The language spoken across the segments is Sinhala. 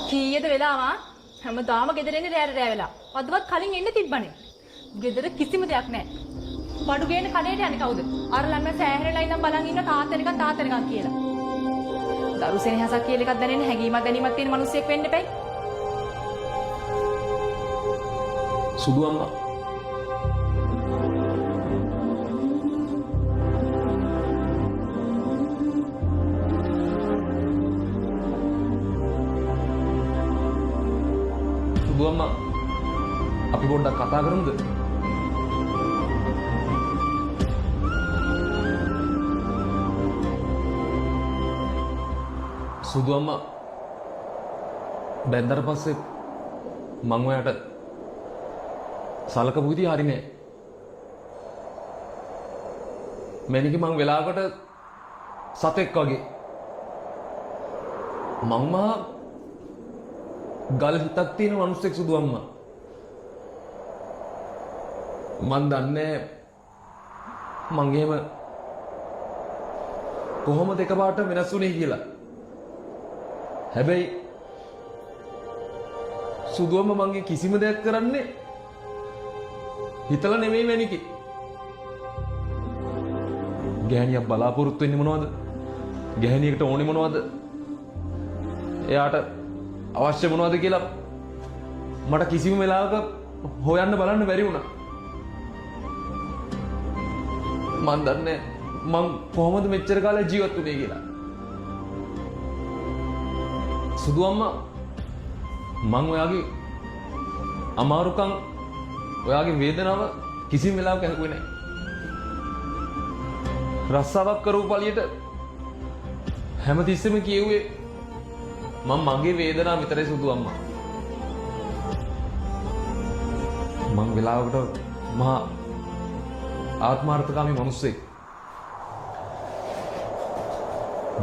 කීයද වෙලාවා හැමදාම ගෙදර එන්නේ රැයට රැ වෙලා. අදවත් කලින් එන්න තිබ්බනේ. ගෙදර කිසිම දෙයක් නැහැ. බඩු ගේන කඩේට යන්නේ කවුද? අර ළමයා සෑහෙනලා ඉඳන් බලන් ඉන්න තාත්තෙනිකන් කියලා. දරු සෙනෙහසක් කියලා එකක් දැනෙන්න හැඟීමක් දැනීමක් තියෙන මිනිස්සෙක් වෙන්න එපයි. සුදු අම්මා සුදු අම්මා අපි පොඩ්ඩක් කතා කරමුද? සුදු අම්මා බැන්දට පස්සේ මං ඔයාට සලකපු විදිහ හරි නෑ. මැනික මං වෙලාවකට සතෙක් වගේ මං මහා ගල් හිතක් තියෙන මිනිස්සෙක් සුදු අම්මා. මන් දන්නේ මං එහෙම කොහොමද එකපාරට වෙනස් වුනේ කියලා. හැබැයි සුදු අම්මා මංගේ කිසිම දෙයක් කරන්නේ හිතලා නෙමෙයි මැනිකේ. ගැහණියක් බලාපොරොත්තු වෙන්නේ මොනවද? ගැහණියකට ඕනේ මොනවද? එයාට අවශ්‍ය මොනවද කියලා මට කිසිම වෙලාවක හොයන්න බලන්න බැරි වුණා. මන් දන්නේ මං කොහොමද මෙච්චර කාලයක් ජීවත් වුනේ කියලා. සුදු අම්මා මං ඔයාගේ අමාරුකම් ඔයාගේ වේදනාව කිසිම වෙලාවක ඇහුවේ නැහැ. රස්සාවක් කරපු පළියට හැමතිස්සෙම කියෙව්වේ මම මගේ වේදනාව විතරයි සුදු අම්මා. මං වෙලාවකට මහා ආත්මාර්ථකාමී මිනිස්සෙක්.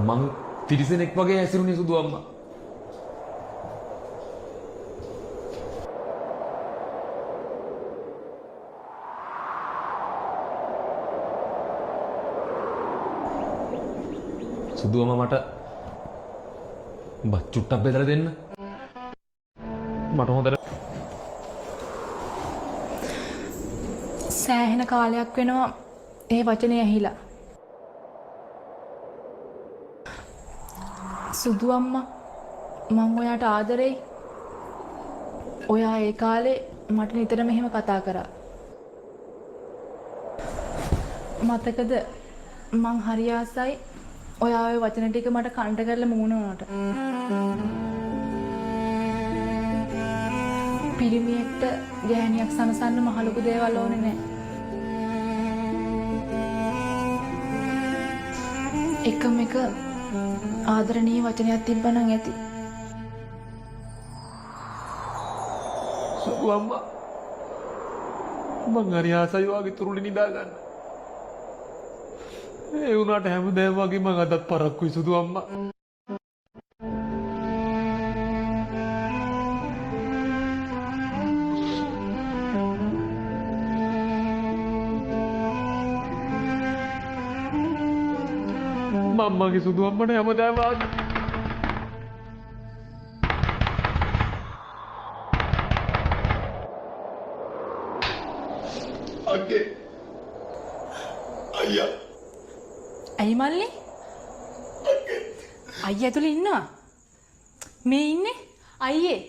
මං තිරිසනෙක් වගේ හැසිරුණේ සුදු අම්මා. සුදු අම්මා මට බත් චුට්ටක් බෙදලා දෙන්න. මට හොඳට සෑහෙන කාලයක් වෙනවා ඒ වචනේ ඇහිලා. සුදු අම්මා මම ඔයාට ආදරෙයි. ඔයා ඒ කාලේ මට නිතරම එහෙම කතා කරා. මතකද මං හරි ආසයි ඔයා ඔය වචන ටික මට කන්ට කරලා මූණ වුණාට. පිරිමියෙක්ට ගැහණියක් සනසන්න මහ ලොකු දේවල් ඕනේ නැහැ. එකම එක ආදරණීය වචනයක් තිබ්බනම් ඇති. සුදු අම්මා මං හරි ආසයි වාගේ තුරුලි නිදා ගන්න. ඒ වුණාට හැමදේම වගේ මං අදත් පරක්කුයි සුදු අම්මා. මම්මගේ සුදු අම්මට හැමදාම ආදරේ. අගේ අයියා. ඇයි මල්ලි? අයියා ඇතුලේ ඉන්නවා. මේ ඉන්නේ අයියේ.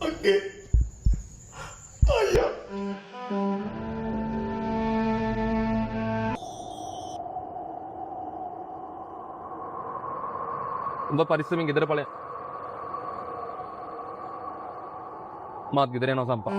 අගේ අයියා. උඹ පරිස්සමින් ගෙදර ඵලයන්. මාත් ගෙදර යනවා සම්පා.